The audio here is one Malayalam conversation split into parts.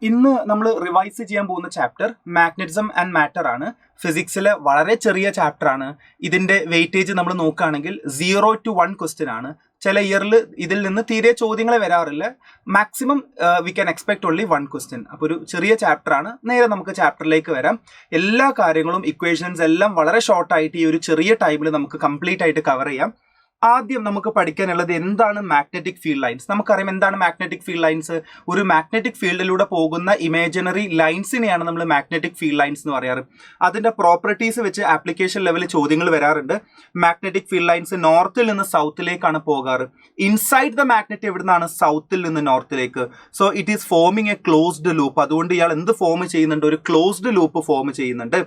ഇന്ന് നമ്മൾ റിവൈസ് ചെയ്യാൻ പോകുന്ന ചാപ്റ്റർ മാഗ്നറ്റിസം ആൻഡ് മാറ്റർ ആണ്. ഫിസിക്സിലെ വളരെ ചെറിയ ചാപ്റ്റർ ആണ്. ഇതിന്റെ വെയിറ്റേജ് നമ്മൾ നോക്കുകയാണെങ്കിൽ 0 to 1 ക്വസ്റ്റ്യൻ ആണ്. ചില ഇയറിൽ ഇതിൽ നിന്ന് തീരെ ചോദ്യങ്ങളെ വരാറില്ല. Maximum we can expect only 1 question. അപ്പോൾ ഒരു ചെറിയ ചാപ്റ്റർ ആണ്. നേരെ നമുക്ക് ചാപ്റ്ററിലേക്ക് വരാം. എല്ലാ കാര്യങ്ങളും ഇക്വേഷൻസ് എല്ലാം വളരെ ഷോർട്ടായിട്ട് ഈ ഒരു ചെറിയ ടൈമിൽ നമുക്ക് കംപ്ലീറ്റ് ആയിട്ട് കവർ ചെയ്യാം. ആദ്യം നമുക്ക് പഠിക്കാനുള്ളത് എന്താണ് മാഗ്നറ്റിക് ഫീൽഡ് ലൈൻസ്. നമുക്കറിയാം എന്താണ് മാഗ്നറ്റിക് ഫീൽഡ് ലൈൻസ്. ഒരു മാഗ്നറ്റിക് ഫീൽഡിലൂടെ പോകുന്ന ഇമാജിനറി ലൈൻസിനെയാണ് നമ്മൾ മാഗ്നറ്റിക് ഫീൽഡ് ലൈൻസ് എന്ന് പറയാറ്. അതിന്റെ പ്രോപ്പർട്ടീസ് വെച്ച് ആപ്ലിക്കേഷൻ ലെവലിൽ ചോദ്യങ്ങൾ വരാറുണ്ട്. മാഗ്നറ്റിക് ഫീൽഡ് ലൈൻസ് നോർത്തിൽ നിന്ന് സൗത്തിലേക്കാണ് പോകാറ്. ഇൻസൈഡ് ദ മാഗ്നറ്റ് എവിടുന്നാണ്? സൗത്തിൽ നിന്ന് നോർത്തിലേക്ക്. So it is forming a closed loop. അതുകൊണ്ട് ഇയാൾ എന്ത് ഫോം ചെയ്യുന്നുണ്ട്? ഒരു ക്ലോസ്ഡ് ലൂപ്പ് ഫോം ചെയ്യുന്നുണ്ട്.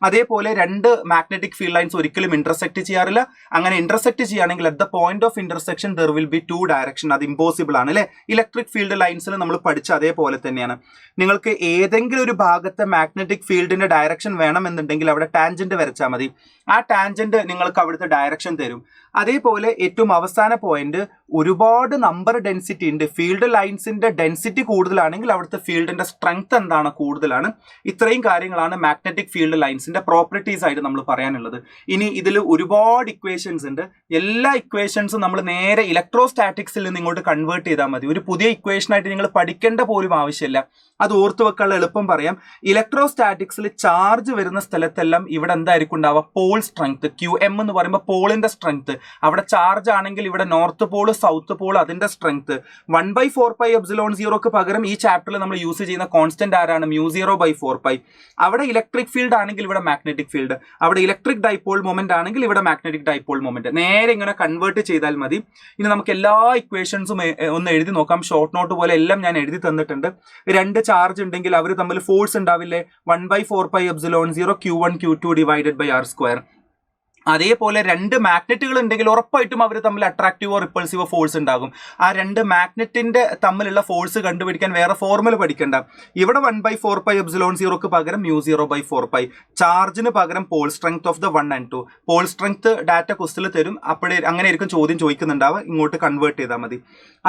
അതേപോലെ രണ്ട് മാഗ്നറ്റിക് ഫീൽഡ് ലൈൻസ് ഒരിക്കലും ഇന്റർസെക്ട് ചെയ്യാറില്ല. അങ്ങനെ ഇന്റർസെക്ട് ചെയ്യുകയാണെങ്കിൽ at the point of intersection there will be two direction. അത് ഇമ്പോസിബിൾ ആണ് അല്ലെ. ഇലക്ട്രിക് ഫീൽഡ് ലൈൻസിൽ നമ്മൾ പഠിച്ച അതേപോലെ തന്നെയാണ്. നിങ്ങൾക്ക് ഏതെങ്കിലും ഒരു ഭാഗത്തെ മാഗ്നറ്റിക് ഫീൽഡിന്റെ ഡയറക്ഷൻ വേണമെന്നുണ്ടെങ്കിൽ അവിടെ ടാൻജന്റ് വരച്ചാൽ മതി. ആ ടാൻജന്റ് നിങ്ങൾക്ക് അവിടുത്തെ ഡയറക്ഷൻ തരും. അതേപോലെ ഏറ്റവും അവസാന പോയിന്റ്, ഒരുപാട് നമ്പർ ഡെൻസിറ്റി ഉണ്ട്. ഫീൽഡ് ലൈൻസിന്റെ ഡെൻസിറ്റി കൂടുതലാണെങ്കിൽ അവിടുത്തെ ഫീൽഡിന്റെ സ്ട്രെങ്ത് എന്താണ്? കൂടുതലാണ്. ഇത്രയും കാര്യങ്ങളാണ് മാഗ്നറ്റിക് ഫീൽഡ് ലൈൻസിന്റെ പ്രോപ്പർട്ടീസ് ആയിട്ട് നമ്മൾ പറയാനുള്ളത്. ഇനി ഇതിൽ ഒരുപാട് ഇക്വേഷൻസ് ഉണ്ട്. എല്ലാ ഇക്വേഷൻസും നമ്മൾ നേരെ ഇലക്ട്രോസ്റ്റാറ്റിക്സിൽ നിന്ന് ഇങ്ങോട്ട് കൺവേർട്ട് ചെയ്താൽ മതി. ഒരു പുതിയ ഇക്വേഷൻ ആയിട്ട് നിങ്ങൾ പഠിക്കേണ്ട പോലും ആവശ്യമില്ല. അത് ഓർത്തു വെക്കാനുള്ള എളുപ്പം പറയാം. ഇലക്ട്രോസ്റ്റാറ്റിക്സിൽ ചാർജ് വരുന്ന സ്ഥലത്തെല്ലാം ഇവിടെ എന്തായിരിക്കും ഉണ്ടാവുക? Pole strength. QM എന്ന് പറയുമ്പോൾ പോളിന്റെ സ്ട്രെങ്ത്. അവിടെ ചാർജ് ആണെങ്കിൽ ഇവിടെ നോർത്ത് പോൾ സൗത്ത് പോൾ അതിന്റെ സ്ട്രെങ്ത്. 1/4πε0ക്ക് പകരം ഈ ചാപ്റ്ററിൽ നമ്മൾ യൂസ് ചെയ്യുന്ന കോൺസ്റ്റന്റ് ആരാണ്? μ0/4π. അവിടെ ഇലക്ട്രിക് ഫീൽഡ് ആണെങ്കിൽ ഇവിടെ മാഗ്നറ്റിക് ഫീൽഡ്. അവിടെ ഇലക്ട്രിക് ഡൈപോൾ മൊമെന്റ് ആണെങ്കിൽ ഇവിടെ മാഗ്നറ്റിക് ഡൈപോൾ മൊമെന്റ്. നേരെ ഇങ്ങനെ കൺവേർട്ട് ചെയ്താൽ മതി. ഇനി നമുക്ക് എല്ലാ ഇക്വേഷൻസും ഒന്ന് എഴുതി നോക്കാം. ഷോർട്ട് നോട്ട് പോലെ എല്ലാം ഞാൻ എഴുതി തന്നിട്ടുണ്ട്. രണ്ട് ചാർജ് ഉണ്ടെങ്കിൽ അവർ തമ്മിൽ ഫോഴ്സ് ഉണ്ടാവില്ലേ? 1/4πε0 Q1 Q2 divided by r². അതേപോലെ രണ്ട് മാഗ്നറ്റുകൾ ഉണ്ടെങ്കിൽ ഉറപ്പായിട്ടും അവർ തമ്മിൽ അട്രാക്റ്റീവോ റിപ്പൾസീവോ ഫോഴ്സ് ഉണ്ടാകും. ആ രണ്ട് മാഗ്നറ്റിന്റെ തമ്മിലുള്ള ഫോഴ്സ് കണ്ടുപിടിക്കാൻ വേറെ ഫോർമുല പഠിക്കണ്ട. ഇവിടെ 1/4πε0ക്ക് പകരം μ0/4π. ചാർജിന് പകരം pole strength of the 1 and 2. Pole strength data ക്വസ്റ്റിൽ തരും. അപ്പോഴേ അങ്ങനെ ആയിരിക്കും ചോദ്യം ചോദിക്കുന്നുണ്ടാവുക. ഇങ്ങോട്ട് കൺവേർട്ട് ചെയ്താൽ മതി.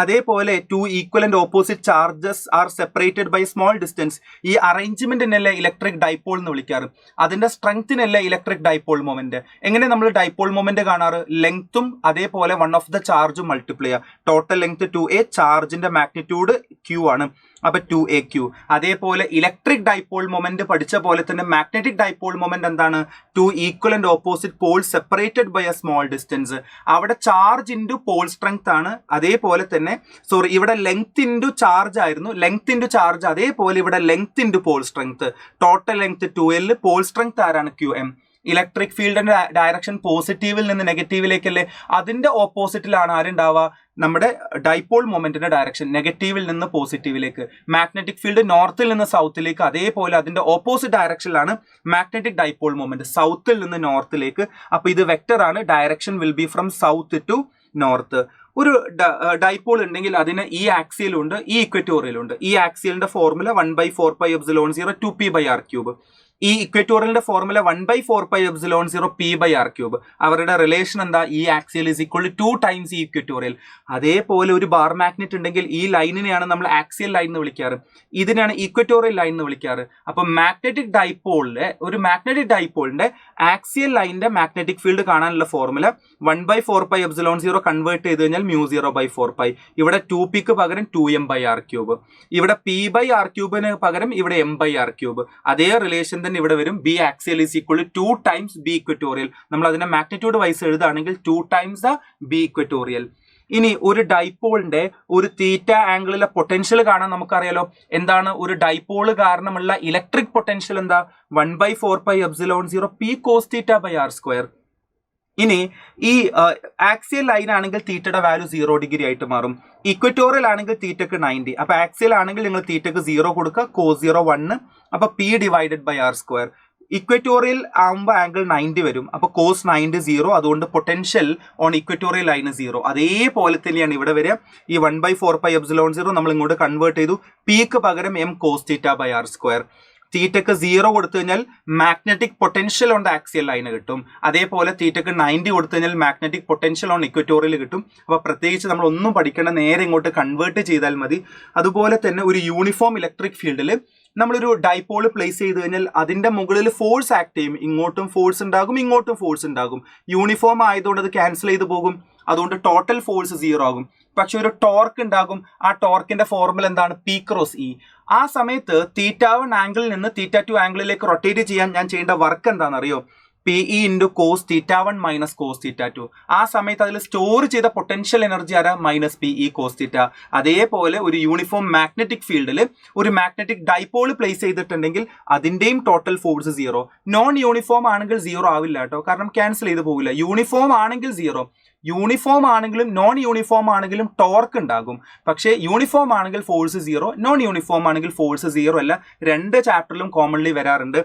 അതേപോലെ 2 equivalent opposite charges are separated by small distance. ഈ അറേഞ്ച്മെന്റിനല്ലേ ഇലക്ട്രിക് ഡൈപോൾ എന്ന് വിളിക്കാറ്. അതിന്റെ സ്ട്രെങ്ത്തിനല്ലേ ഇലക്ട്രിക് ഡൈപോൾ മൊമെന്റ്. എങ്ങനെ നമ്മൾ ഡൈപോൾ മൊമെന്റ് കാണാറ്? ലെങ്ത്തും അതേപോലെ 1 ഓഫ് ദ ചാർജും മൾട്ടിപ്ലൈ ചെയ്യുക. ടോട്ടൽ ലെങ്ത് 2a, ചാർജിന്റെ മാഗ്നിറ്റ്യൂഡ് q ആണ്. അപ്പൊ 2aq. അതേപോലെ ഇലക്ട്രിക് ഡൈപോൾ മൊമെന്റ് പഠിച്ച പോലെ തന്നെ മാഗ്നറ്റിക് ഡൈപോൾ മൊമെന്റ് എന്താണ്? 2 equivalent opposite pole separated by a small distance. അവിടെ ചാർജ് ഇൻറ്റു പോൾ സ്ട്രെങ്ത് ആണ്. അതേപോലെ തന്നെ ഇവിടെ ലെങ്ത് ഇൻറ്റു ചാർജ് ആയിരുന്നു. Length into charge. അതേപോലെ ഇവിടെ length into pole strength. Total length 2l. Pole strength ആരാണ്? QM. ഇലക്ട്രിക് ഫീൽഡിന്റെ ഡയറക്ഷൻ പോസിറ്റീവിൽ നിന്ന് നെഗറ്റീവിലേക്കല്ലേ. അതിന്റെ ഓപ്പോസിറ്റിലാണ് ആരുണ്ടാവുക? നമ്മുടെ ഡൈപോൾ മൊമെന്റിന്റെ ഡയറക്ഷൻ നെഗറ്റീവിൽ നിന്ന് പോസിറ്റീവിലേക്ക്. മാഗ്നറ്റിക് ഫീൽഡ് നോർത്തിൽ നിന്ന് സൗത്തിലേക്ക്. അതേപോലെ അതിന്റെ ഓപ്പോസിറ്റ് ഡയറക്ഷനിലാണ് മാഗ്നറ്റിക് ഡൈപോൾ മൊമെന്റ്, സൗത്തിൽ നിന്ന് നോർത്തിലേക്ക്. അപ്പൊ ഇത് വെക്ടർ ആണ്. Direction will be from south to north. ഒരു ഡൈപോൾ ഉണ്ടെങ്കിൽ അതിന് ഈ ആക്സിയലുണ്ട്, ഈ ഇക്വറ്റോറിയലുണ്ട്. ഈ ആക്സിയലിന്റെ ഫോർമുല 1/4πε0 2p/r³. ഈ ഇക്വറ്റോറിയലിന്റെ ഫോർമുല 1/4πε0 p/r³. അവരുടെ റിലേഷൻ എന്താ? ഈ axial is equal to 2 times ഈ ഇക്വറ്റോറിയൽ. അതേപോലെ ഒരു ബാർ മാഗ്നറ്റ് ഉണ്ടെങ്കിൽ ഈ ലൈനിനെയാണ് നമ്മൾ ആക്സിയൽ ലൈൻ എന്ന് വിളിക്കാറ്. ഇതിനാണ് ഇക്വറ്റോറിയൽ ലൈൻ എന്ന് വിളിക്കാറ്. അപ്പൊ മാഗ്നറ്റിക് ഡൈപോളിന്റെ ആക്സിയൽ ലൈനിന്റെ മാഗ്നറ്റിക് ഫീൽഡ് കാണാനുള്ള ഫോർമുല 1/4πε0 കൺവേർട്ട് ചെയ്ത് കഴിഞ്ഞാൽ μ0/4π. ഇവിടെ 2pക്ക് പകരം 2m/r³. ഇവിടെ p/r³ പകരം ഇവിടെ m/r³. അതേ റിലേഷൻ തന്നെ ഇവിടെ വരും. B axial is equal to 2 times B equatorial. നമ്മൾ അതിന്റെ മാഗ്നിറ്റ്യൂഡ് വൈസ് എഴുതുകയാണെങ്കിൽ 2 ടൈംസ് ദ ബി ഇക്വറ്റോറിയൽ. ഇനി ഒരു ഡൈപോളിന്റെ ഒരു തീറ്റ ആംഗിളിലെ പൊട്ടൻഷ്യൽ കാണാൻ നമുക്കറിയാലോ. എന്താണ്? ഒരു ഡൈപോള് കാരണമുള്ള ഇലക്ട്രിക് പൊട്ടൻഷ്യൽ എന്താ? 1/4πε0 p cos θ/r². ഇനി ഈ ആക്സിയൽ ലൈൻ ആണെങ്കിൽ തീറ്റയുടെ വാല്യൂ 0 ഡിഗ്രി ആയിട്ട് മാറും. ഇക്വറ്റോറിയൽ ആണെങ്കിൽ തീറ്റക്ക് 90. അപ്പൊ ആക്സിയൽ ആണെങ്കിൽ നിങ്ങൾ തീറ്റക്ക് 0 കൊടുക്കുക. cos 0 1. അപ്പൊ p/r². ഇക്വറ്റോറിയൽ ആകുമ്പോൾ ആംഗിൾ 90 വരും. അപ്പൊ cos 90 0. അതുകൊണ്ട് പൊട്ടൻഷ്യൽ ഓൺ ഇക്വറ്റോറിയൽ ലൈന് 0. അതേപോലെ തന്നെയാണ് ഇവിടെ വരിക. ഈ 1/4πε0 നമ്മൾ ഇങ്ങോട്ട് കൺവേർട്ട് ചെയ്തു. pക്ക് പകരം m cos θ/r². തീറ്റക്ക് 0 കൊടുത്തു കഴിഞ്ഞാൽ magnetic potential on the axial line കിട്ടും. അതേപോലെ തീറ്റക്ക് 90 കൊടുത്തു കഴിഞ്ഞാൽ മാഗ്നറ്റിക് പൊട്ടൻഷ്യൽ ഓൺ ഇക്വറ്റോറിയൽ കിട്ടും. അപ്പോൾ പ്രത്യേകിച്ച് നമ്മൾ ഒന്നും പഠിക്കേണ്ട, നേരെ ഇങ്ങോട്ട് കൺവേർട്ട് ചെയ്താൽ മതി. അതുപോലെ തന്നെ ഒരു യൂണിഫോം ഇലക്ട്രിക് ഫീൽഡിൽ നമ്മളൊരു ഡൈപോള് പ്ലേസ് ചെയ്ത് കഴിഞ്ഞാൽ അതിന്റെ മുകളിൽ ഫോഴ്സ് ആക്ട് ചെയ്യും. ഇങ്ങോട്ടും ഫോഴ്സ് ഉണ്ടാകും, ഇങ്ങോട്ടും ഫോഴ്സ് ഉണ്ടാകും. യൂണിഫോം ആയതുകൊണ്ട് അത് ക്യാൻസൽ ചെയ്ത് പോകും. അതുകൊണ്ട് ടോട്ടൽ ഫോഴ്സ് 0 ആകും. പക്ഷെ ഒരു ടോർക്ക് ഉണ്ടാകും. ആ ടോർക്കിന്റെ ഫോർമുല എന്താണ്? P cross E. ആ സമയത്ത് θ1 ആംഗിളിൽ നിന്ന് θ2 ആംഗിളിലേക്ക് റൊട്ടേറ്റ് ചെയ്യാൻ ഞാൻ ചെയ്യേണ്ട വർക്ക് എന്താണെന്നറിയോ? PE into cos θ1 minus cos θ2. ആ സമയത്ത് അതിൽ സ്റ്റോർ ചെയ്ത പൊട്ടൻഷ്യൽ എനർജി ആരാ? Minus PE cos θ. അതേപോലെ ഒരു യൂണിഫോം മാഗ്നറ്റിക് ഫീൽഡിൽ ഒരു മാഗ്നറ്റിക് ഡൈപോൾ പ്ലേസ് ചെയ്തിട്ടുണ്ടെങ്കിൽ അതിന്റെയും ടോട്ടൽ ഫോഴ്സ് 0. നോൺ യൂണിഫോം ആണെങ്കിൽ 0 ആവില്ല കേട്ടോ, കാരണം ക്യാൻസൽ ചെയ്ത് പോകില്ല. യൂണിഫോം ആണെങ്കിൽ 0. യൂണിഫോം ആണെങ്കിലും നോൺ യൂണിഫോം ആണെങ്കിലും ടോർക്ക് ഉണ്ടാകും. പക്ഷേ യൂണിഫോം ആണെങ്കിൽ ഫോഴ്സ് 0, നോൺ യൂണിഫോം ആണെങ്കിൽ ഫോഴ്സ് 0 അല്ല. രണ്ട് ചാപ്റ്ററിലും കോമൺലി വരാറുണ്ട്.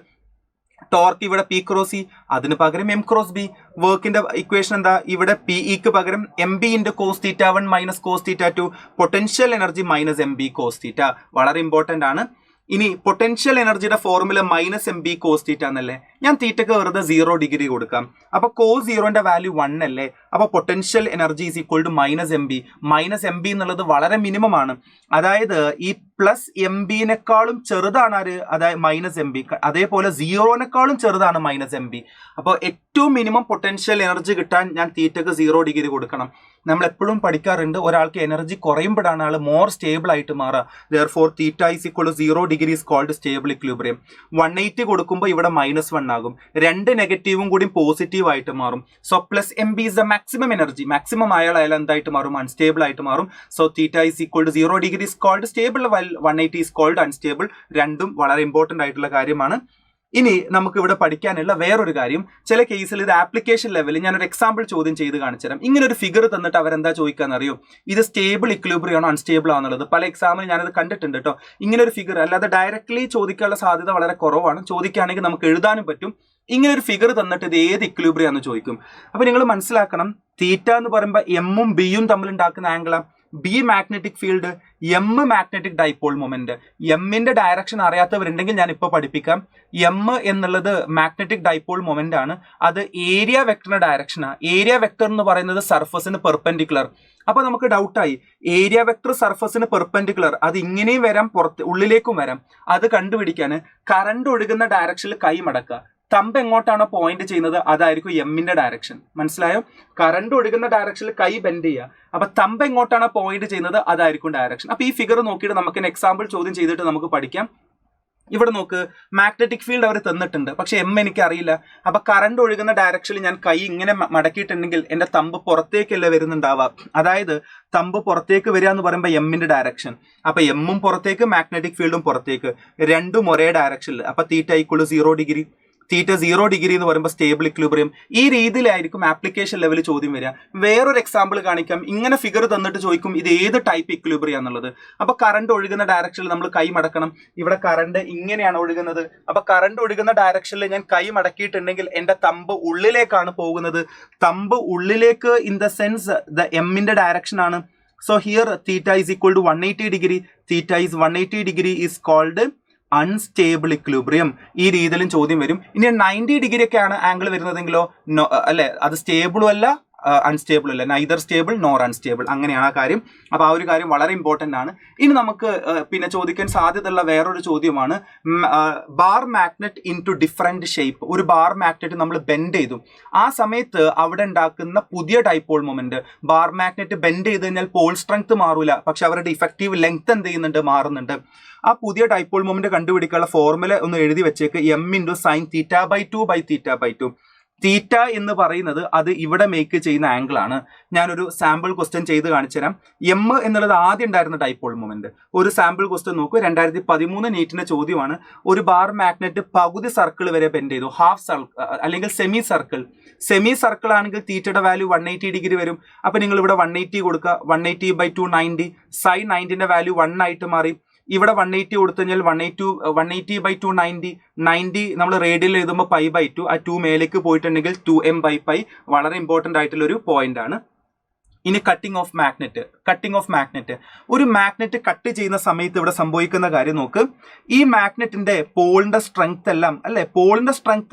ടോർക്ക് ഇവിടെ P ക്രോസ് E, അതിന് പകരം M ക്രോസ് B. വർക്കിന്റെ ഇക്വേഷൻ എന്താ? ഇവിടെ PEക്ക് പകരം MB into cos θ1 minus cos θ2. Potential energy minus MB cos θ. വളരെ ഇമ്പോർട്ടന്റ് ആണ്. ഇനി പൊട്ടൻഷ്യൽ എനർജിയുടെ ഫോർമുല മൈനസ് MB കോസ് θ എന്നല്ലേ? ഞാൻ തീറ്റക്ക് വെറുതെ 0 ഡിഗ്രി കൊടുക്കാം. അപ്പൊ കോസ് 0ന്റെ വാല്യൂ 1 അല്ലേ? അപ്പൊ potential energy is equal to minus MB. Minus MB എന്നുള്ളത് വളരെ മിനിമം ആണ്. അതായത് ഈ പ്ലസ് MBനെക്കാളും ചെറുതാണ് ആര്? അതായത് മൈനസ് MB. അതേപോലെ 0നെക്കാളും ചെറുതാണ് മൈനസ് MB. അപ്പോൾ ഏറ്റവും മിനിമം പൊട്ടൻഷ്യൽ എനർജി കിട്ടാൻ ഞാൻ തീറ്റക്ക് 0 ഡിഗ്രി കൊടുക്കണം. നമ്മൾ എപ്പോഴും പഠിക്കാറുണ്ട്, ഒരാൾക്ക് എനർജി കുറയുമ്പോഴാണ് ആൾ മോർ സ്റ്റേബിൾ ആയിട്ട് മാറുക. Therefore theta is equal to 0 degree is called stable equilibrium. 180 കൊടുക്കുമ്പോൾ ഇവിടെ -1 ആകും. രണ്ട് നെഗറ്റീവും കൂടി പോസിറ്റീവ് ആയിട്ട് മാറും. So plus MB is the maximum energy. Maximum അയാൾ എന്തായിട്ട് മാറും? അൺസ്റ്റേബിൾ ആയിട്ട് മാറും. So theta is equal to 0 degree is called stable, 180 is called unstable. രണ്ടും വളരെ ഇമ്പോർട്ടന്റ് ആയിട്ടുള്ള കാര്യമാണ്. ഇനി നമുക്ക് ഇവിടെ പഠിക്കാനുള്ള വേറൊരു കാര്യം, ചില കേസിൽ ഇത് ആപ്ലിക്കേഷൻ ലെവലിൽ ഞാനൊരു എക്സാമ്പിൾ ചോദ്യം ചെയ്ത് കാണിച്ചു തരാം. ഇങ്ങനെ ഒരു ഫിഗർ തന്നിട്ട് അവരെന്താ ചോദിക്കാന്ന് അറിയോ? ഇത് സ്റ്റേബിൾ ഇക്വിലിബ്രിയം ആണോ അൺസ്റ്റേബിൾ ആണെന്നുള്ളത്. പല എക്സാമിൽ ഞാനത് കണ്ടിട്ടുണ്ട് കേട്ടോ. ഇങ്ങനെ ഒരു ഫിഗർ അല്ലാതെ ഡയറക്ട്ലി ചോദിക്കാനുള്ള സാധ്യത വളരെ കുറവാണ്. ചോദിക്കുകയാണെങ്കിൽ നമുക്ക് എഴുതാനും പറ്റും. ഇങ്ങനെ ഒരു ഫിഗർ തന്നിട്ട് ഇത് ഏത് ഇക്വിലിബ്രിയം ആണെന്ന് ചോദിക്കും. അപ്പൊ നിങ്ങൾ മനസ്സിലാക്കണം, തീറ്റ എന്ന് പറയുമ്പോൾ എമ്മും ബിയും തമ്മിൽ ഉണ്ടാക്കുന്ന ആംഗിളാണ്. B magnetic field, M magnetic dipole moment. എമ്മിന്റെ ഡയറക്ഷൻ അറിയാത്തവരുണ്ടെങ്കിൽ ഞാൻ ഇപ്പോൾ പഠിപ്പിക്കാം. എം എന്നുള്ളത് മാഗ്നറ്റിക് ഡൈപോൾ മൊമെന്റ് ആണ്. അത് ഏരിയ വെക്ടറിന്റെ ഡയറക്ഷനാണ്. ഏരിയ വെക്ടർ എന്ന് പറയുന്നത് സർഫസിന് പെർപെൻഡിക്കുലർ. അപ്പൊ നമുക്ക് ഡൗട്ടായി, ഏരിയ വെക്ടർ സർഫസിന് പെർപെൻഡിക്കുലർ, അത് ഇങ്ങനെയും വരാം, ഉള്ളിലേക്കും വരാം. അത് കണ്ടുപിടിക്കാൻ കറണ്ട് ഒഴുകുന്ന ഡയറക്ഷനിൽ കൈ മടക്കുക. തമ്പ് എങ്ങോട്ടാണോ പോയിന്റ് ചെയ്യുന്നത് അതായിരിക്കും എമ്മിന്റെ ഡയറക്ഷൻ. മനസ്സിലായോ? കറണ്ട് ഒഴുകുന്ന ഡയറക്ഷനിൽ കൈ ബെൻഡ് ചെയ്യുക. അപ്പൊ തമ്പ് എങ്ങോട്ടാണോ പോയിന്റ് ചെയ്യുന്നത് അതായിരിക്കും ഡയറക്ഷൻ. അപ്പൊ ഈ ഫിഗർ നോക്കിയിട്ട് നമുക്ക് എക്സാമ്പിൾ ചോദ്യം ചെയ്തിട്ട് നമുക്ക് പഠിക്കാം. ഇവിടെ നോക്ക്, മാഗ്നറ്റിക് ഫീൽഡ് അവർ തന്നിട്ടുണ്ട്, പക്ഷെ എം എനിക്ക് അറിയില്ല. അപ്പൊ കറണ്ട് ഒഴുകുന്ന ഡയറക്ഷനിൽ ഞാൻ കൈ ഇങ്ങനെ മടക്കിയിട്ടുണ്ടെങ്കിൽ എന്റെ തമ്പ് പുറത്തേക്കല്ലേ വരുന്നുണ്ടാവുക. അതായത് തമ്പ് പുറത്തേക്ക് വരിക എന്ന് പറയുമ്പോൾ എമ്മിന്റെ ഡയറക്ഷൻ. അപ്പൊ എമ്മും പുറത്തേക്ക്, മാഗ്നറ്റിക് ഫീൽഡും പുറത്തേക്ക്, രണ്ടും ഒരേ ഡയറക്ഷനിൽ. അപ്പൊ തീറ്റ ഈക്വൽ 0 ഡിഗ്രി. തീറ്റ 0 ഡിഗ്രി എന്ന് പറയുമ്പോൾ സ്റ്റേബിൾ ഇക്വിലിബ്രിയം. ഈ രീതിയിലായിരിക്കും ആപ്ലിക്കേഷൻ ലെവൽ ചോദ്യം വരിക. വേറൊരു എക്സാമ്പിൾ കാണിക്കാം. ഇങ്ങനെ ഫിഗർ തന്നിട്ട് ചോദിക്കും ഇത് ഏത് ടൈപ്പ് ഇക്വിലിബ്രിയം എന്നുള്ളത്. അപ്പൊ കറണ്ട് ഒഴുകുന്ന ഡയറക്ഷനിൽ നമ്മൾ കൈ മടക്കണം. ഇവിടെ കറണ്ട് ഇങ്ങനെയാണ് ഒഴുകുന്നത്. അപ്പൊ കറണ്ട് ഒഴുകുന്ന ഡയറക്ഷനിൽ ഞാൻ കൈ മടക്കിയിട്ടുണ്ടെങ്കിൽ എന്റെ തമ്പ് ഉള്ളിലേക്കാണ് പോകുന്നത്. തമ്പ് ഉള്ളിലേക്ക് ഇൻ ദ സെൻസ് ദ എമ്മിന്റെ ഡയറക്ഷൻ ആണ്. So here theta is equal to 180 degree. Theta is 180 degree is called unstable equilibrium. ഈ രീതിയിലും ചോദ്യം വരും. ഇനി 90 ഡിഗ്രി ഒക്കെയാണ് ആംഗിൾ വരുന്നതെങ്കിലോ അല്ലെ, അത് സ്റ്റേബിളും അല്ല അൺസ്റ്റേബിൾ അല്ല, നൈദർ സ്റ്റേബിൾ നോർ അൺസ്റ്റേബിൾ. അങ്ങനെയാണ് ആ കാര്യം. അപ്പൊ ആ ഒരു കാര്യം വളരെ ഇമ്പോർട്ടന്റ് ആണ്. ഇനി നമുക്ക് പിന്നെ ചോദിക്കാൻ സാധ്യതയുള്ള വേറൊരു ചോദ്യമാണ് bar magnet in two different shape. ഒരു ബാർ മാഗ്നറ്റ് നമ്മൾ ബെൻഡ് ചെയ്തു, ആ സമയത്ത് അവിടെ ഉണ്ടാക്കുന്ന പുതിയ dipole moment. Bar magnet bend ചെയ്ത് കഴിഞ്ഞാൽ പോൾ സ്ട്രെങ്ത് മാറൂല, പക്ഷെ അവരുടെ ഇഫക്റ്റീവ് ലെങ്ത് എന്ത് ചെയ്യുന്നുണ്ട്? മാറുന്നുണ്ട്. ആ പുതിയ ഡൈപോൾ മൊമെന്റ് കണ്ടുപിടിക്കാനുള്ള ഫോർമുല ഒന്ന് എഴുതി വെച്ചേക്ക്. M into sine θ/2 by θ/2. Theta എന്ന് പറയുന്നത് അത് ഇവിടെ മേക്ക് ചെയ്യുന്ന ആംഗിൾ ആണ്. ഞാനൊരു സാമ്പിൾ ക്വസ്റ്റ്യൻ ചെയ്ത് കാണിച്ചു തരാം. എം എന്നുള്ളത് ആദ്യം ഉണ്ടായിരുന്ന ഡൈപോൾ മൊമെന്റ്. ഒരു സാമ്പിൾ ക്വസ്റ്റ്യൻ നോക്കൂ. 2013 നീറ്റിന്റെ ചോദ്യമാണ്. ഒരു ബാർ മാഗ്നറ്റ് പകുതി സർക്കിൾ വരെ ബെൻഡ് ചെയ്തു, ഹാഫ് സർക്കിൾ അല്ലെങ്കിൽ സെമി സർക്കിൾ. സെമി സർക്കിൾ ആണെങ്കിൽ തീറ്റയുടെ വാല്യൂ 180 ഡിഗ്രി വരും. അപ്പൊ നിങ്ങൾ ഇവിടെ 180 കൊടുക്കുക. 180/2 90. സൈൻ 90ന്റെ വാല്യൂ 1 ആയിട്ട് മാറി. ഇവിടെ 180 കൊടുത്തു കഴിഞ്ഞാൽ 180/2 90. 90 നമ്മൾ റേഡിയൽ എഴുതുമ്പോൾ π/2. ആ 2 മേലേക്ക് പോയിട്ടുണ്ടെങ്കിൽ 2m/π. വളരെ ഇമ്പോർട്ടന്റ് ആയിട്ടുള്ള ഒരു പോയിന്റ് ആണ്. ഇനി കട്ടിംഗ് ഓഫ് മാഗ്നറ്റ്. ഒരു മാഗ്നറ്റ് കട്ട് ചെയ്യുന്ന സമയത്ത് ഇവിടെ സംഭവിക്കുന്ന കാര്യം നോക്ക്. ഈ മാഗ്നറ്റിന്റെ പോളിന്റെ സ്ട്രെങ്ത്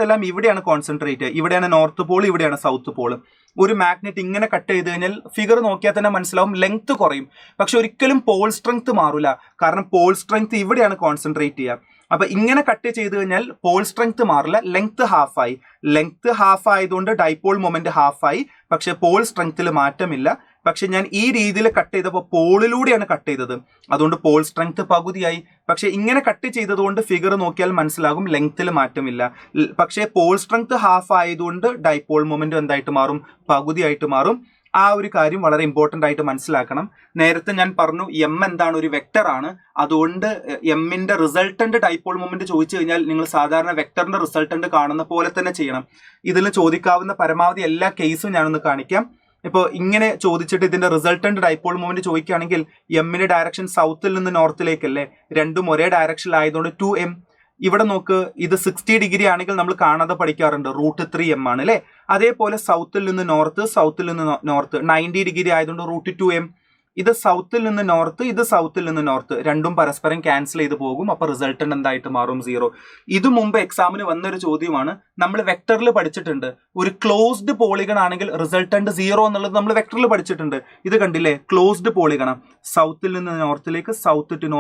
എല്ലാം ഇവിടെയാണ് കോൺസെൻട്രേറ്റ്. ഇവിടെയാണ് നോർത്ത് പോൾ, ഇവിടെയാണ് സൗത്ത് പോൾ. ഒരു മാഗ്നറ്റ് ഇങ്ങനെ കട്ട് ചെയ്ത് കഴിഞ്ഞാൽ ഫിഗർ നോക്കിയാൽ തന്നെ മനസ്സിലാവും ലെങ്ത് കുറയും. പക്ഷെ ഒരിക്കലും പോൾ സ്ട്രെങ്ത് മാറില്ല. കാരണം പോൾ സ്ട്രെങ്ത് ഇവിടെയാണ് കോൺസെൻട്രേറ്റ് ചെയ്യുക. അപ്പൊ ഇങ്ങനെ കട്ട് ചെയ്ത് കഴിഞ്ഞാൽ പോൾ സ്ട്രെങ്ത് മാറില്ല, ലെങ്ത് ഹാഫ് ആയതുകൊണ്ട് ഡൈപോൾ മൊമെന്റ് ഹാഫായി. പക്ഷെ പോൾ സ്ട്രെങ്ത്തിൽ മാറ്റമില്ല. പക്ഷെ ഞാൻ ഈ രീതിയിൽ കട്ട് ചെയ്തപ്പോൾ പോളിലൂടെയാണ് കട്ട് ചെയ്തത്, അതുകൊണ്ട് പോൾ സ്ട്രെങ്ത് പകുതിയായി. പക്ഷെ ഇങ്ങനെ കട്ട് ചെയ്തതുകൊണ്ട് ഫിഗർ നോക്കിയാൽ മനസ്സിലാകും ലെങ്ത്തിൽ മാറ്റമില്ല. പക്ഷേ പോൾ സ്ട്രെങ്ത് ഹാഫ് ആയതുകൊണ്ട് ഡൈപോൾ മൊമെന്റ് എന്തായിട്ട് മാറും? പകുതിയായിട്ട് മാറും. ആ ഒരു കാര്യം വളരെ ഇമ്പോർട്ടന്റ് ആയിട്ട് മനസ്സിലാക്കണം. നേരത്തെ ഞാൻ പറഞ്ഞു എം എന്താണ്? ഒരു വെക്ടർ ആണ്. അതുകൊണ്ട് എമ്മിന്റെ റിസൾട്ടന്റ് ഡൈപോൾ മൊമെന്റ് ചോദിച്ചു കഴിഞ്ഞാൽ നിങ്ങൾ സാധാരണ വെക്ടറിന്റെ റിസൾട്ടന്റ് കാണുന്ന പോലെ തന്നെ ചെയ്യണം. ഇതിൽ ചോദിക്കാവുന്ന പരമാവധി എല്ലാ കേസും ഞാനൊന്ന് കാണിക്കാം. ഇപ്പോൾ ഇങ്ങനെ ചോദിച്ചിട്ട് ഇതിന്റെ റിസൾട്ടന്റ് ഡൈപോൾ മൊമെന്റ് ചോദിക്കുകയാണെങ്കിൽ എമ്മിന്റെ ഡയറക്ഷൻ സൗത്തിൽ നിന്ന് നോർത്തിലേക്കല്ലേ, രണ്ടും ഒരേ ഡയറക്ഷനിലായതുകൊണ്ട് 2m. ഇവിടെ നോക്ക്, ഇത് 60 ഡിഗ്രി ആണെങ്കിൽ നമ്മൾ കാണാതെ പഠിക്കാറുണ്ട്, √3m ആണ് അല്ലെ. അതേപോലെ സൗത്തിൽ നിന്ന് നോർത്ത് 90 ഡിഗ്രി ആയതുകൊണ്ട് √2m. ഇത് സൗത്തിൽ നിന്ന് നോർത്ത്, ഇത് സൗത്തിൽ നിന്ന് നോർത്ത്, രണ്ടും പരസ്പരം ക്യാൻസൽ ചെയ്ത് പോകും. അപ്പൊ റിസൾട്ടന്റ് എന്തായിട്ട് മാറും? 0. ഇത് മുമ്പ് എക്സാമിന് വന്നൊരു ചോദ്യമാണ്. നമ്മൾ വെക്ടറിൽ പഠിച്ചിട്ടുണ്ട്, ഒരു ക്ലോസ്ഡ് പോളിഗൺ ആണെങ്കിൽ റിസൾട്ടന്റ് 0 എന്നുള്ളത് നമ്മൾ വെക്ടറിൽ പഠിച്ചിട്ടുണ്ട്. ഇത് കണ്ടില്ലേ, ക്ലോസ്ഡ് പോളിഗൺ, സൗത്തിൽ നിന്ന് നോർത്തിലേക്ക്, south to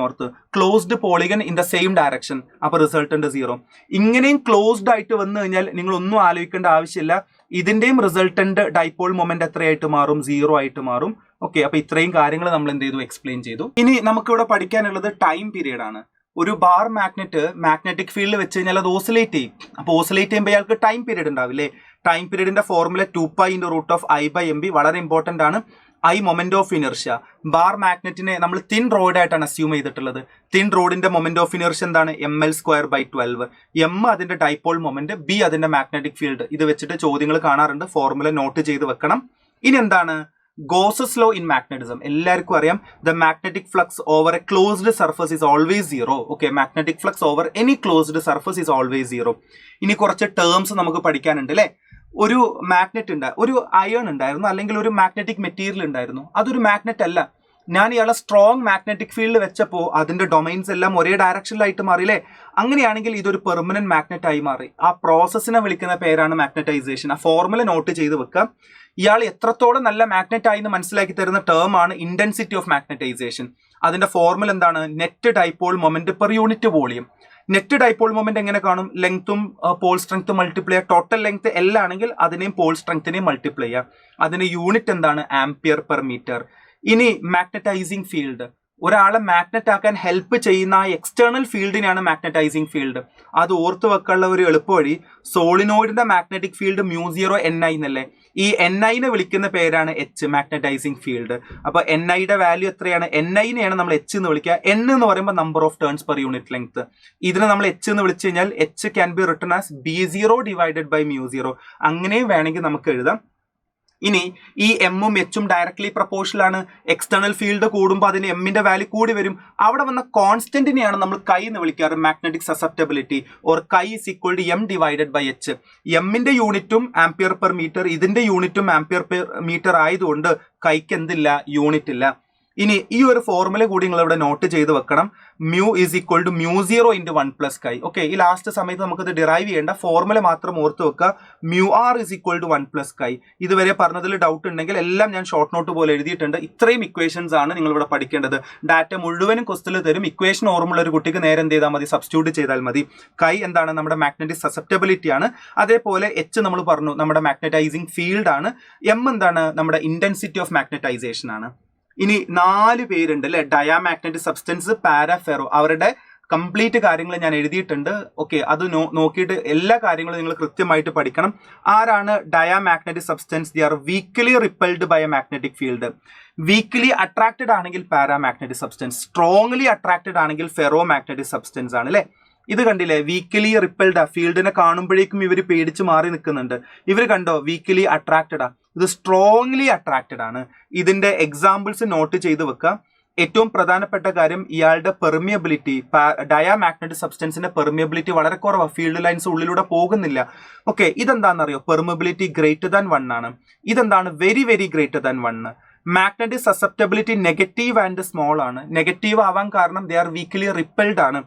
north, closed polygon in the same direction. അപ്പൊ റിസൾട്ടന്റ് 0. ഇങ്ങനെയും ക്ലോസ്ഡ് ആയിട്ട് വന്നു കഴിഞ്ഞാൽ നിങ്ങൾ ഒന്നും ആലോചിക്കേണ്ട ആവശ്യമില്ല. ഇതിന്റെയും റിസൾട്ടന്റ് ഡൈപോൾ മൊമെന്റ് എത്രയായിട്ട് മാറും? 0 ആയിട്ട് മാറും. ഓക്കെ, അപ്പൊ ഇത്രയും കാര്യങ്ങൾ നമ്മൾ എന്ത് ചെയ്തു? എക്സ്പ്ലെയിൻ ചെയ്തു. ഇനി നമുക്കിവിടെ പഠിക്കാനുള്ളത് ടൈം പീരീഡ് ആണ്. ഒരു ബാർ മാഗ്നറ്റിക് ഫീൽഡ് വെച്ച് കഴിഞ്ഞാൽ അത് ഓസിലേറ്റ് ചെയ്യും. അപ്പൊ ഓസിലേറ്റ് ചെയ്യുമ്പോൾ അയാൾക്ക് ടൈം പീരീഡ് ഉണ്ടാവില്ലേ? ടൈം പീരീഡിന്റെ ഫോർമുല 2π × √I/mb വളരെ ഇമ്പോർട്ടന്റ് ആണ്. I moment of inertia. Bar മാഗ്നറ്റിനെ നമ്മൾ തിൻ റോഡ് ആയിട്ടാണ് അസ്യൂം ചെയ്തിട്ടുള്ളത്. തിൻ റോഡിന്റെ മൊമെന്റ് ഓഫ് ഇനർഷ്യ എന്താണ്? ml²/12. m അതിന്റെ ഡൈപോൾ മൊമെന്റ്, b അതിന്റെ മാഗ്നറ്റിക് ഫീൽഡ്. ഇത് വെച്ചിട്ട് ചോദ്യങ്ങൾ കാണാറുണ്ട്, ഫോർമുല നോട്ട് ചെയ്ത് വെക്കണം. ഇനി എന്താണ്? ഗോസസ് ലോ ഇൻ മാഗ്നറ്റിസം എല്ലാവർക്കും അറിയാം. The magnetic flux over A closed surface is always 0. Okay, magnetic flux over any closed surface is always 0. ഇനി കുറച്ച് ടേംസ് നമുക്ക് പഠിക്കാനുണ്ട് അല്ലെ. ഒരു മാഗ്നറ്റ് ഒരു അയൺ ഉണ്ടായിരുന്നു, അല്ലെങ്കിൽ ഒരു മാഗ്നറ്റിക് മെറ്റീരിയൽ ഉണ്ടായിരുന്നു. അതൊരു മാഗ്നറ്റ് അല്ല. ഞാൻ ഇയാളെ സ്ട്രോങ് മാഗ്നറ്റിക് ഫീൽഡ് വെച്ചപ്പോൾ അതിന്റെ ഡൊമൈൻസ് എല്ലാം ഒരേ ഡയറക്ഷനിലായിട്ട് മാറിയില്ലേ? അങ്ങനെയാണെങ്കിൽ ഇതൊരു പെർമനന്റ് മാഗ്നറ്റ് ആയി മാറി. ആ പ്രോസസ്സിനെ വിളിക്കുന്ന പേരാണ് മാഗ്നറ്റൈസേഷൻ. ആ ഫോർമുല നോട്ട് ചെയ്ത് വെക്കാം. ഇയാൾ എത്രത്തോളം നല്ല മാഗ്നറ്റ് ആയി എന്ന് മനസ്സിലാക്കി തരുന്ന ടേം ആണ് ഇന്റൻസിറ്റി ഓഫ് മാഗ്നറ്റൈസേഷൻ. അതിന്റെ ഫോർമുല എന്താണ്? Net dipole moment per unit volume. Net dipole moment എങ്ങനെ കാണും? ലെങ്ത്തും പോൾ സ്ട്രെങ്ത്തും മൾട്ടിപ്ലൈ ചെയ്യുക. ടോട്ടൽ ലെങ്ത് L ആണെങ്കിൽ അതിനെയും പോൾ സ്ട്രെങ്ത്തിനെയും മൾട്ടിപ്ലൈ ചെയ്യുക. അതിന് യൂണിറ്റ് എന്താണ്? Ampere per metre. ഇനി മാഗ്നറ്റൈസിങ് ഫീൽഡ്, ഒരാളെ മാഗ്നറ്റ് ആക്കാൻ ഹെൽപ്പ് ചെയ്യുന്ന ആ എക്സ്റ്റേണൽ ഫീൽഡിനെയാണ് മാഗ്നറ്റൈസിങ് ഫീൽഡ്. അത് ഓർത്ത് വെക്കാനുള്ള ഒരു എളുപ്പവഴി, സോളിനോയിഡിന്റെ മാഗ്നറ്റിക് ഫീൽഡ് μ0 Ni എന്നല്ലേ. ഈ Ni-നെ വിളിക്കുന്ന പേരാണ് H, മാഗ്നറ്റൈസിങ് ഫീൽഡ്. അപ്പൊ Ni-യുടെ വാല്യൂ എത്രയാണ്? Ni-നെയാണ് നമ്മൾ H എന്ന് വിളിക്കുക. N എന്ന് പറയുമ്പോൾ number of turns per unit length. ഇതിനെ നമ്മൾ H എന്ന് വിളിച്ചു കഴിഞ്ഞാൽ H can be written as B0 / μ0. അങ്ങനെയും വേണമെങ്കിൽ നമുക്ക് എഴുതാം. ഇനി ഈ എമ്മും എച്ചും ഡയറക്ട്ലി പ്രപ്പോർഷണൽ ആണ്. എക്സ്റ്റേണൽ ഫീൽഡ് കൂടുമ്പോൾ അതിന് എമ്മിന്റെ വാല്യൂ കൂടി വരും. അവിടെ വന്ന കോൺസ്റ്റന്റിനെയാണ് നമ്മൾ കൈ എന്ന് വിളിക്കാറ്, magnetic susceptibility, or chi is equal to m / h. എമ്മിന്റെ യൂണിറ്റും ആംപിയർ പെർ മീറ്റർ, ഇതിന്റെ യൂണിറ്റും ആംപിയർ പെർ മീറ്റർ ആയതുകൊണ്ട് കൈക്ക് എന്തില്ല? യൂണിറ്റ് ഇല്ല. ഇനി ഈ ഒരു ഫോർമുല കൂടി നിങ്ങൾ ഇവിടെ നോട്ട് ചെയ്ത് വെക്കണം. μ is equal to μ0 × 1 + chi. Okay, ഈ ലാസ്റ്റ് സമയത്ത് നമുക്കത് ഡിറൈവ് ചെയ്യേണ്ട, ഫോർമുല മാത്രം ഓർത്ത് വെക്കുക. μr is equal to 1 + chi. ഇതുവരെ പറഞ്ഞതിൽ ഡൗട്ട് ഉണ്ടെങ്കിൽ എല്ലാം ഞാൻ ഷോർട്ട് നോട്ട് പോലെ എഴുതിയിട്ടുണ്ട്. ഇത്രയും ഇക്വേഷൻസ് ആണ് നിങ്ങൾ ഇവിടെ പഠിക്കേണ്ടത്. ഡാറ്റ മുഴുവനും ക്വസ്റ്റിൽ തരും. ഇക്വേഷൻ ഓർമ്മയുള്ള ഒരു കുട്ടിക്ക് നേരെ എന്ത് ചെയ്താൽ മതി? സബ്സ്റ്റിറ്റ്യൂട്ട് ചെയ്താൽ മതി. കൈ എന്താണ്? നമ്മുടെ മാഗ്നറ്റിക് സസെപ്റ്റബിലിറ്റി ആണ്. അതേപോലെ H നമ്മൾ പറഞ്ഞു നമ്മുടെ മാഗ്നറ്റൈസിങ് ഫീൽഡ് ആണ്. M എന്താണ്? നമ്മുടെ ഇന്റൻസിറ്റി ഓഫ് മാഗ്നറ്റൈസേഷൻ ആണ്. ഇനി 4 പേരുണ്ട് അല്ലെ, ഡയാമാഗ്നറ്റിക് സബ്സ്റ്റൻസ്, പാരാഫെറോ. അവരുടെ കംപ്ലീറ്റ് കാര്യങ്ങൾ ഞാൻ എഴുതിയിട്ടുണ്ട്. ഓക്കെ, അത് നോക്കിയിട്ട് എല്ലാ കാര്യങ്ങളും നിങ്ങൾ കൃത്യമായിട്ട് പഠിക്കണം. ആരാണ് diamagnetic substance? They are weakly repelled by a magnetic field. Weakly attracted ആണെങ്കിൽ പാരാമാഗ്നറ്റിക് സബ്സ്റ്റൻസ്, സ്ട്രോങ്ലി അട്രാക്റ്റഡ് ആണെങ്കിൽ ഫെറോ മാഗ്നറ്റിക് സബ്സ്റ്റൻസ് ആണ് അല്ലെ. ഇത് കണ്ടില്ലേ, വീക്ക്ലി റിപ്പൽഡ്. ഫീൽഡിനെ കാണുമ്പോഴേക്കും ഇവർ പേടിച്ച് മാറി നിൽക്കുന്നുണ്ട്. ഇവർ കണ്ടോ? വീക്ക്ലി അട്രാക്റ്റഡ് ആ. ഇത് സ്ട്രോങ്ലി അട്രാക്റ്റഡ് ആണ്. ഇതിന്റെ എക്സാമ്പിൾസ് നോട്ട് ചെയ്ത് വെക്കുക. ഏറ്റവും പ്രധാനപ്പെട്ട കാര്യം ഇയാളുടെ പെർമിയബിലിറ്റി, ഡയാമാഗ്നറ്റിക് സബ്സ്റ്റൻസിന്റെ പെർമിയബിലിറ്റി വളരെ കുറവാണ്, ഫീൽഡ് ലൈൻസ് ഉള്ളിലൂടെ പോകുന്നില്ല. ഓക്കെ, ഇതെന്താണെന്നറിയോ? പെർമിയബിലിറ്റി ഗ്രേറ്റർ ദാൻ 1 ആണ്. ഇതെന്താണ്? Very very greater than 1. Magnetic susceptibility negative and small ആണ്. നെഗറ്റീവ് ആവാൻ കാരണം ദേ ആർ വീക്ക്ലി റിപ്പൽഡ് ആണ്.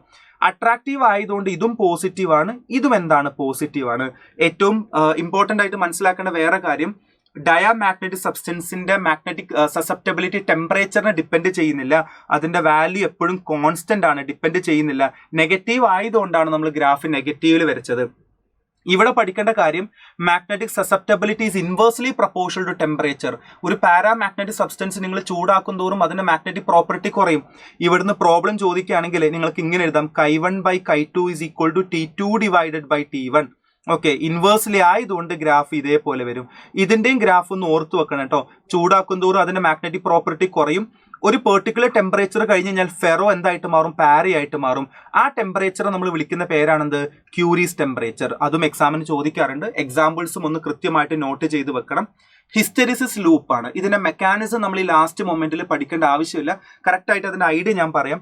അട്രാക്റ്റീവ് ആയതുകൊണ്ട് ഇതും പോസിറ്റീവ് ആണ്, ഇതും എന്താണ്? പോസിറ്റീവ് ആണ്. ഏറ്റവും ഇമ്പോർട്ടൻ്റ് ആയിട്ട് മനസ്സിലാക്കേണ്ട വേറെ കാര്യം, ഡയാമാഗ്നറ്റിക് സബ്സ്റ്റൻസിന്റെ മാഗ്നറ്റിക് സസെപ്റ്റബിലിറ്റി ടെമ്പറേച്ചറിനെ ഡിപ്പെൻഡ് ചെയ്യുന്നില്ല, അതിന്റെ വാല്യൂ എപ്പോഴും കോൺസ്റ്റന്റ് ആണ്, ഡിപ്പെൻഡ് ചെയ്യുന്നില്ല. നെഗറ്റീവ് ആയതുകൊണ്ടാണ് നമ്മൾ ഗ്രാഫ് നെഗറ്റീവിൽ വരച്ചത്. ഇവിടെ പഠിക്കേണ്ട കാര്യം, magnetic susceptibility is inversely proportional to temperature. ഒരു പാരാമാഗ്നറ്റിക് സബ്സ്റ്റൻസ് നിങ്ങൾ ചൂടാക്കും തോറും അതിന്റെ മാഗ്നറ്റിക് പ്രോപ്പർട്ടി കുറയും. ഇവിടുന്ന് പ്രോബ്ലം ചോദിക്കുകയാണെങ്കിൽ നിങ്ങൾക്ക് ഇങ്ങനെ എഴുതാം, Chi1/Chi2 is equal to T2 divided by T1. Okay, inversely ആയതുകൊണ്ട് ഗ്രാഫ് ഇതേപോലെ വരും. ഇതിന്റെയും ഗ്രാഫ് ഒന്ന് ഓർത്തു വെക്കണം കേട്ടോ. ചൂടാക്കും തോറും അതിന്റെ മാഗ്നറ്റിക് പ്രോപ്പർട്ടി കുറയും. ഒരു പെർട്ടിക്കുലർ ടെമ്പറേച്ചർ കഴിഞ്ഞ് കഴിഞ്ഞാൽ ഫെറോ എന്തായിട്ട് മാറും? പാരി ആയിട്ട് മാറും. ആ ടെമ്പറേച്ചർ നമ്മൾ വിളിക്കുന്ന പേരാണെന്ത്? Curie's temperature. അതും എക്സാമിന് ചോദിക്കാറുണ്ട്. എക്സാമ്പിൾസും ഒന്ന് കൃത്യമായിട്ട് നോട്ട് ചെയ്ത് വെക്കണം. ഹിസ്റ്റെറിസിസ് ലൂപ്പ് ആണ്. ഇതിന്റെ മെക്കാനിസം നമ്മൾ ഈ ലാസ്റ്റ് മൊമെന്റിൽ പഠിക്കേണ്ട ആവശ്യമില്ല. കറക്റ്റ് ആയിട്ട് അതിന്റെ ഐഡിയ ഞാൻ പറയാം.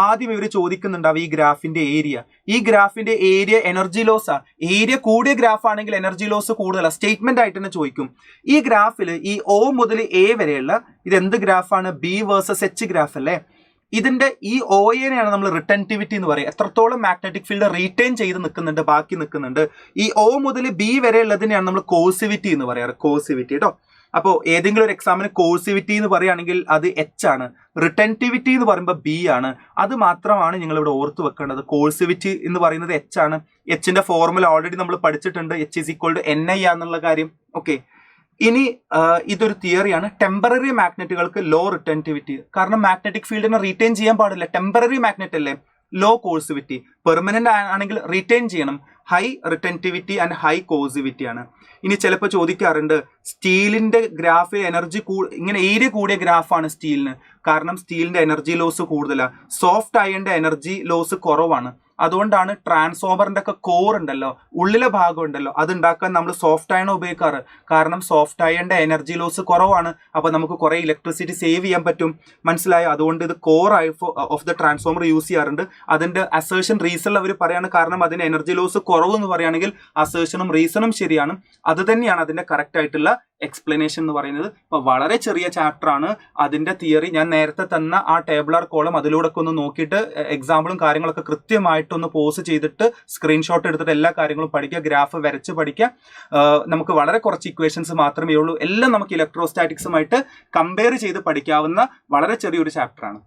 ആദ്യം ഇവർ ചോദിക്കുന്നുണ്ടാവും ഈ ഗ്രാഫിന്റെ ഏരിയ. ഈ ഗ്രാഫിന്റെ ഏരിയ എനർജി ലോസ് ആ. ഏരിയ കൂടിയ ഗ്രാഫ് ആണെങ്കിൽ എനർജി ലോസ് കൂടുതലാണ്. സ്റ്റേറ്റ്മെന്റ് ആയിട്ട് തന്നെ ചോദിക്കും. ഈ ഗ്രാഫിൽ ഈ O മുതൽ A വരെയുള്ള ഇത് എന്ത് ഗ്രാഫാണ്? B വേഴ്സസ് H ഗ്രാഫ് അല്ലേ? ഇതിന്റെ ഈ OAനെയാണ് നമ്മൾ റിട്ടൻറ്റിവിറ്റി എന്ന് പറയുക. എത്രത്തോളം മാഗ്നറ്റിക് ഫീൽഡ് റീറ്റെയിൻ ചെയ്ത് നിൽക്കുന്നുണ്ട്, ബാക്കി നിൽക്കുന്നുണ്ട്. ഈ O മുതൽ B വരെ ഉള്ളതിനെയാണ് നമ്മൾ കോഴ്സിവിറ്റി എന്ന് പറയാറ്. കോഴ്സിവിറ്റി കേട്ടോ. അപ്പോൾ ഏതെങ്കിലും ഒരു എക്സാമിന് കോഴ്സിവിറ്റി എന്ന് പറയുകയാണെങ്കിൽ അത് H ആണ്. റിട്ടൻറ്റിവിറ്റി എന്ന് പറയുമ്പോൾ B ആണ്. അത് മാത്രമാണ് നിങ്ങൾ ഇവിടെ ഓർത്ത് വെക്കേണ്ടത്. കോഴ്സിവിറ്റി എന്ന് പറയുന്നത് H ആണ്. Hന്റെ ഫോർമുല ഓൾറെഡി നമ്മൾ പഠിച്ചിട്ടുണ്ട്. H is equal to NI ആണെന്നുള്ള കാര്യം. ഓക്കെ, ഇനി ഇതൊരു തിയറിയാണ്. ടെമ്പററി മാഗ്നറ്റുകൾക്ക് ലോ റിട്ടൻറ്റിവിറ്റി, കാരണം മാഗ്നറ്റിക് ഫീൽഡിനെ റീറ്റെയിൻ ചെയ്യാൻ പാടില്ല. ടെമ്പററി മാഗ്നറ്റ് അല്ലേ, ലോ കോഴ്സിവിറ്റി. പെർമനന്റ് ആണെങ്കിൽ റീറ്റെയിൻ ചെയ്യണം. High retentivity and high coercivity ആണ്. ഇനി ചിലപ്പോൾ ചോദിക്കാറുണ്ട്, സ്റ്റീലിന്റെ ഗ്രാഫിൽ എനർജി ഇങ്ങനെ ഏരിയ കൂടിയ ഗ്രാഫാണ് സ്റ്റീലിന്, കാരണം സ്റ്റീലിന്റെ എനർജി ലോസ് കൂടുതലാണ്. സോഫ്റ്റ് അയണിന്റെ എനർജി ലോസ് കുറവാണ്. അതുകൊണ്ടാണ് ട്രാൻസ്ഫോമറിന്റെ ഒക്കെ കോർ ഉണ്ടല്ലോ, ഉള്ളിലെ ഭാഗം ഉണ്ടല്ലോ, അത് ഉണ്ടാക്കാൻ നമ്മൾ സോഫ്റ്റ് അയൺ ഉപയോഗിക്കാറ്. കാരണം സോഫ്റ്റ് അയണിന്റെ എനർജി ലോസ് കുറവാണ്. അപ്പൊ നമുക്ക് കുറെ ഇലക്ട്രിസിറ്റി സേവ് ചെയ്യാൻ പറ്റും. മനസ്സിലായോ? അതുകൊണ്ട് ഇത് core of the transformer use ചെയ്യാറുണ്ട്. അതിന്റെ അസേർഷൻ റീസൺ അവർ പറയാണ്, കാരണം അതിന് എനർജി ലോസ് കുറവ് എന്ന് പറയുകയാണെങ്കിൽ അസേർഷനും റീസണും ശരിയാണ്. അത് തന്നെയാണ് അതിന്റെ കറക്റ്റ് ആയിട്ടുള്ള എക്സ്പ്ലനേഷൻ എന്ന് പറയുന്നത്. ഇപ്പൊ വളരെ ചെറിയ ചാപ്റ്റർ ആണ്. അതിന്റെ തിയറി ഞാൻ നേരത്തെ തന്ന ആ ടേബിളർ കോളം അതിലൂടെ ഒക്കെ ഒന്ന് നോക്കിയിട്ട് എക്സാമ്പിളും കാര്യങ്ങളൊക്കെ കൃത്യമായിട്ടൊന്ന് പോസ് ചെയ്തിട്ട് സ്ക്രീൻഷോട്ട് എടുത്തിട്ട് എല്ലാ കാര്യങ്ങളും പഠിക്കുക, ഗ്രാഫ് വരച്ച് പഠിക്കുക. നമുക്ക് വളരെ കുറച്ച് ഇക്വേഷൻസ് മാത്രമേ ഉള്ളൂ. എല്ലാം നമുക്ക് ഇലക്ട്രോസ്റ്റാറ്റിക്സുമായിട്ട് കമ്പയർ ചെയ്ത് പഠിക്കാവുന്ന വളരെ ചെറിയൊരു ചാപ്റ്റർ ആണ്.